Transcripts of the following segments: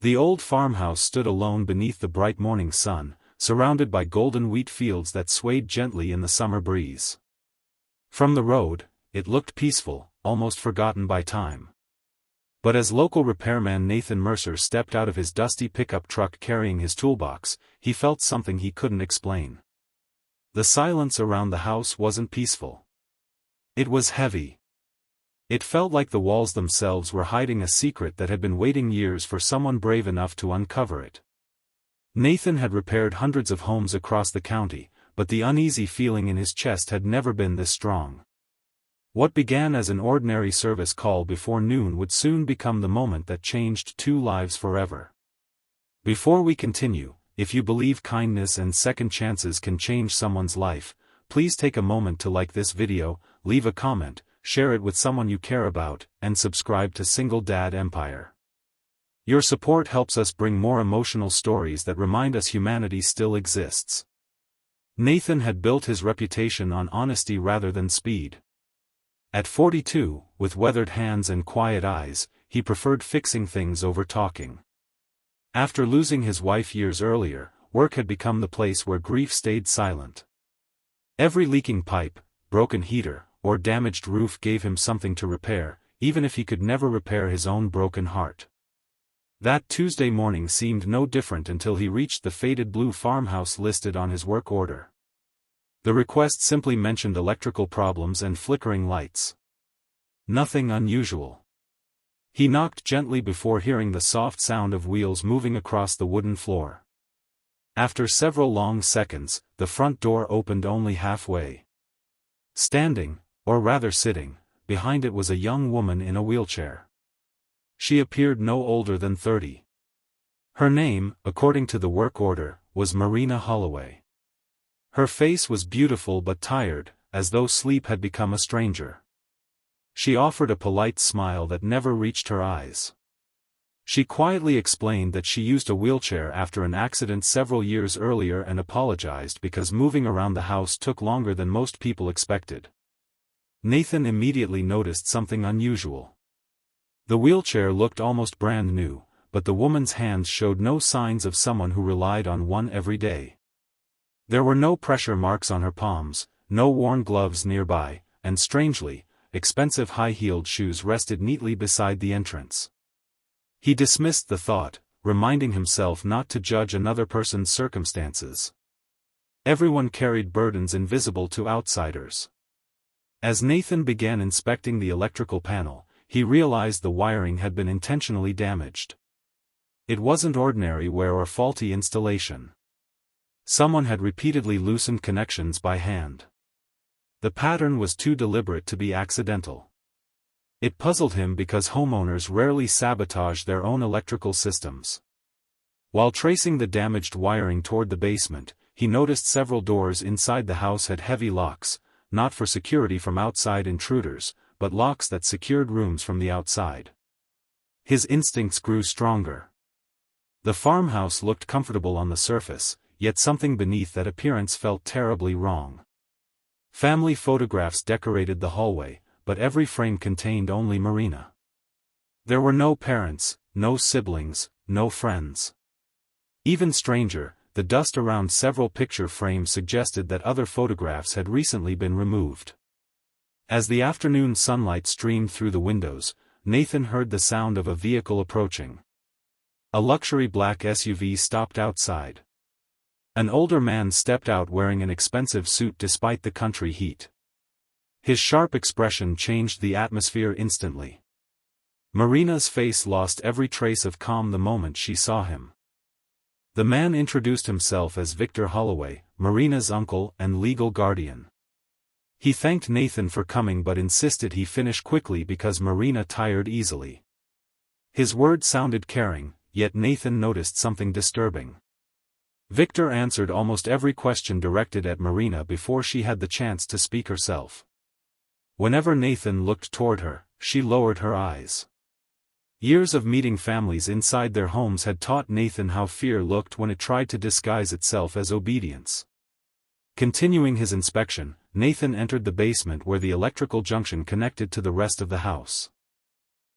The old farmhouse stood alone beneath the bright morning sun, surrounded by golden wheat fields that swayed gently in the summer breeze. From the road, it looked peaceful, almost forgotten by time. But as local repairman Nathan Mercer stepped out of his dusty pickup truck carrying his toolbox, he felt something he couldn't explain. The silence around the house wasn't peaceful. It was heavy. It felt like the walls themselves were hiding a secret that had been waiting years for someone brave enough to uncover it. Nathan had repaired hundreds of homes across the county, but the uneasy feeling in his chest had never been this strong. What began as an ordinary service call before noon would soon become the moment that changed 2 lives forever. Before we continue, if you believe kindness and second chances can change someone's life, please take a moment to like this video, leave a comment, share it with someone you care about, and subscribe to Single Dad Empire. Your support helps us bring more emotional stories that remind us humanity still exists. Nathan had built his reputation on honesty rather than speed. At 42, with weathered hands and quiet eyes, he preferred fixing things over talking. After losing his wife years earlier, work had become the place where grief stayed silent. Every leaking pipe, broken heater, or damaged roof gave him something to repair, even if he could never repair his own broken heart. That Tuesday morning seemed no different until he reached the faded blue farmhouse listed on his work order. The request simply mentioned electrical problems and flickering lights. Nothing unusual. He knocked gently before hearing the soft sound of wheels moving across the wooden floor. After several long seconds, the front door opened only halfway. Standing, or rather sitting, behind it was a young woman in a wheelchair. She appeared no older than 30. Her name, according to the work order, was Marina Holloway. Her face was beautiful but tired, as though sleep had become a stranger. She offered a polite smile that never reached her eyes. She quietly explained that she used a wheelchair after an accident several years earlier and apologized because moving around the house took longer than most people expected. Nathan immediately noticed something unusual. The wheelchair looked almost brand new, but the woman's hands showed no signs of someone who relied on one every day. There were no pressure marks on her palms, no worn gloves nearby, and strangely, expensive high-heeled shoes rested neatly beside the entrance. He dismissed the thought, reminding himself not to judge another person's circumstances. Everyone carried burdens invisible to outsiders. As Nathan began inspecting the electrical panel, he realized the wiring had been intentionally damaged. It wasn't ordinary wear or faulty installation. Someone had repeatedly loosened connections by hand. The pattern was too deliberate to be accidental. It puzzled him because homeowners rarely sabotage their own electrical systems. While tracing the damaged wiring toward the basement, he noticed several doors inside the house had heavy locks, not for security from outside intruders, but locks that secured rooms from the outside. His instincts grew stronger. The farmhouse looked comfortable on the surface, yet something beneath that appearance felt terribly wrong. Family photographs decorated the hallway, but every frame contained only Marina. There were no parents, no siblings, no friends. Even stranger, the dust around several picture frames suggested that other photographs had recently been removed. As the afternoon sunlight streamed through the windows, Nathan heard the sound of a vehicle approaching. A luxury black SUV stopped outside. An older man stepped out wearing an expensive suit despite the country heat. His sharp expression changed the atmosphere instantly. Marina's face lost every trace of calm the moment she saw him. The man introduced himself as Victor Holloway, Marina's uncle and legal guardian. He thanked Nathan for coming but insisted he finish quickly because Marina tired easily. His words sounded caring, yet Nathan noticed something disturbing. Victor answered almost every question directed at Marina before she had the chance to speak herself. Whenever Nathan looked toward her, she lowered her eyes. Years of meeting families inside their homes had taught Nathan how fear looked when it tried to disguise itself as obedience. Continuing his inspection, Nathan entered the basement where the electrical junction connected to the rest of the house.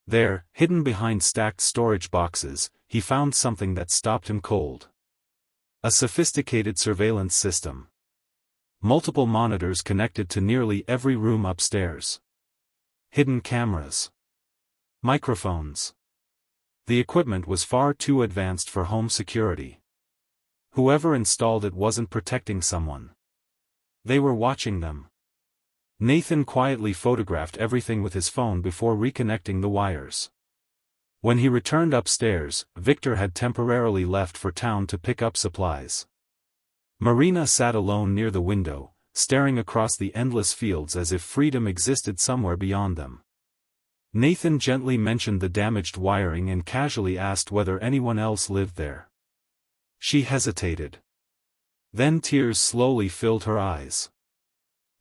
There, hidden behind stacked storage boxes, he found something that stopped him cold. A sophisticated surveillance system. Multiple monitors connected to nearly every room upstairs. Hidden cameras. Microphones. The equipment was far too advanced for home security. Whoever installed it wasn't protecting someone. They were watching them. Nathan quietly photographed everything with his phone before reconnecting the wires. When he returned upstairs, Victor had temporarily left for town to pick up supplies. Marina sat alone near the window, staring across the endless fields as if freedom existed somewhere beyond them. Nathan gently mentioned the damaged wiring and casually asked whether anyone else lived there. She hesitated. Then tears slowly filled her eyes.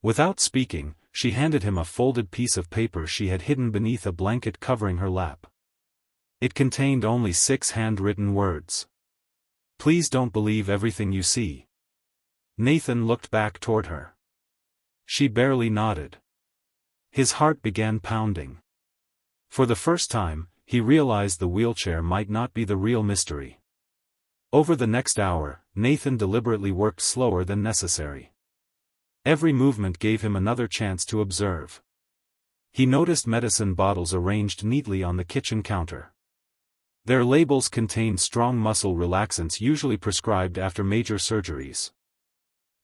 Without speaking, she handed him a folded piece of paper she had hidden beneath a blanket covering her lap. It contained only 6 handwritten words. "Please don't believe everything you see." Nathan looked back toward her. She barely nodded. His heart began pounding. For the first time, he realized the wheelchair might not be the real mystery. Over the next hour, Nathan deliberately worked slower than necessary. Every movement gave him another chance to observe. He noticed medicine bottles arranged neatly on the kitchen counter. Their labels contained strong muscle relaxants usually prescribed after major surgeries.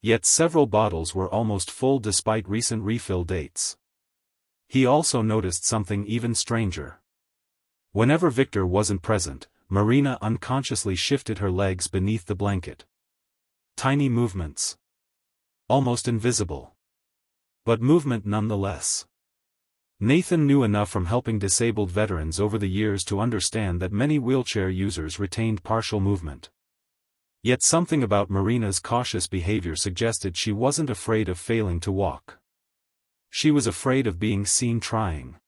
Yet several bottles were almost full despite recent refill dates. He also noticed something even stranger. Whenever Victor wasn't present, Marina unconsciously shifted her legs beneath the blanket. Tiny movements. Almost invisible. But movement nonetheless. Nathan knew enough from helping disabled veterans over the years to understand that many wheelchair users retained partial movement. Yet something about Marina's cautious behavior suggested she wasn't afraid of failing to walk. She was afraid of being seen trying.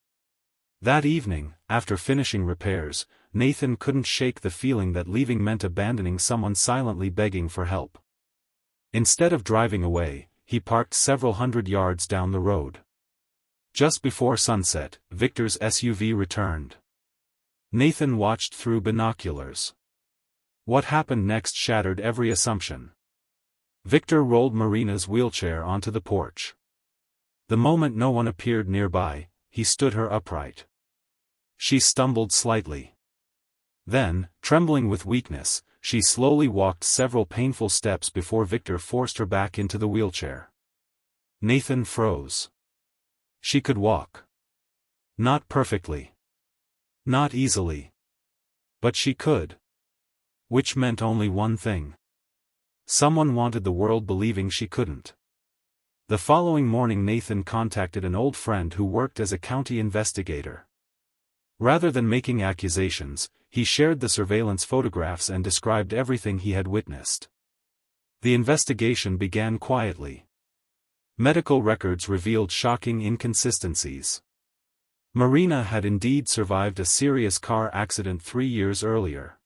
That evening, after finishing repairs, Nathan couldn't shake the feeling that leaving meant abandoning someone silently begging for help. Instead of driving away, he parked several hundred yards down the road. Just before sunset, Victor's SUV returned. Nathan watched through binoculars. What happened next shattered every assumption. Victor rolled Marina's wheelchair onto the porch. The moment no one appeared nearby, he stood her upright. She stumbled slightly. Then, trembling with weakness, she slowly walked several painful steps before Victor forced her back into the wheelchair. Nathan froze. She could walk. Not perfectly. Not easily. But she could. Which meant only one thing. Someone wanted the world believing she couldn't. The following morning Nathan contacted an old friend who worked as a county investigator. Rather than making accusations, he shared the surveillance photographs and described everything he had witnessed. The investigation began quietly. Medical records revealed shocking inconsistencies. Marina had indeed survived a serious car accident 3 years earlier.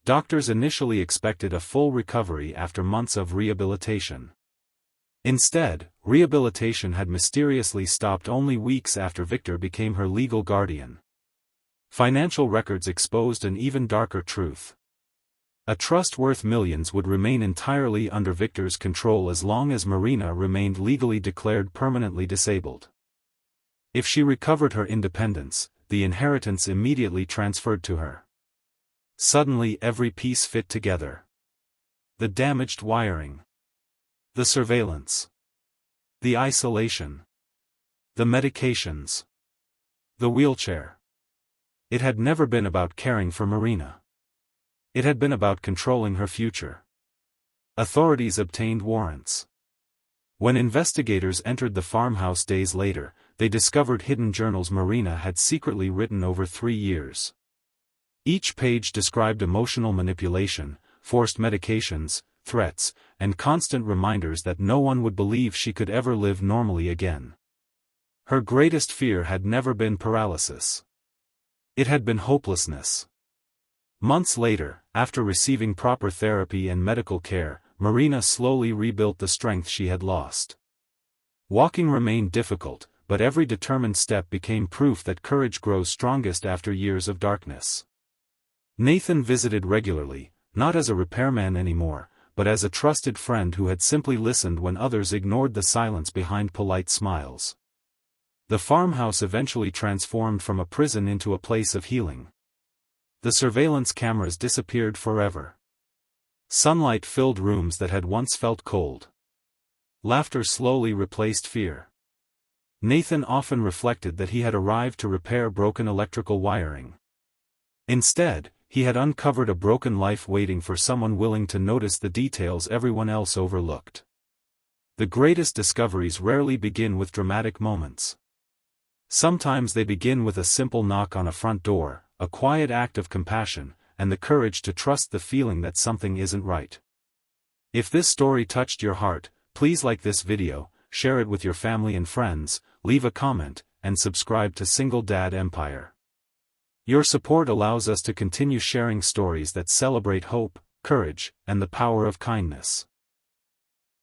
Doctors initially expected a full recovery after months of rehabilitation. Instead, rehabilitation had mysteriously stopped only weeks after Victor became her legal guardian. Financial records exposed an even darker truth. A trust worth millions would remain entirely under Victor's control as long as Marina remained legally declared permanently disabled. If she recovered her independence, the inheritance immediately transferred to her. Suddenly every piece fit together. The damaged wiring. The surveillance. The isolation. The medications. The wheelchair. It had never been about caring for Marina. It had been about controlling her future. Authorities obtained warrants. When investigators entered the farmhouse days later, they discovered hidden journals Marina had secretly written over 3 years. Each page described emotional manipulation, forced medications, threats, and constant reminders that no one would believe she could ever live normally again. Her greatest fear had never been paralysis. It had been hopelessness. Months later, after receiving proper therapy and medical care, Marina slowly rebuilt the strength she had lost. Walking remained difficult, but every determined step became proof that courage grows strongest after years of darkness. Nathan visited regularly, not as a repairman anymore, but as a trusted friend who had simply listened when others ignored the silence behind polite smiles. The farmhouse eventually transformed from a prison into a place of healing. The surveillance cameras disappeared forever. Sunlight filled rooms that had once felt cold. Laughter slowly replaced fear. Nathan often reflected that he had arrived to repair broken electrical wiring. Instead, he had uncovered a broken life waiting for someone willing to notice the details everyone else overlooked. The greatest discoveries rarely begin with dramatic moments. Sometimes they begin with a simple knock on a front door, a quiet act of compassion, and the courage to trust the feeling that something isn't right. If this story touched your heart, please like this video, share it with your family and friends, leave a comment, and subscribe to Single Dad Empire. Your support allows us to continue sharing stories that celebrate hope, courage, and the power of kindness.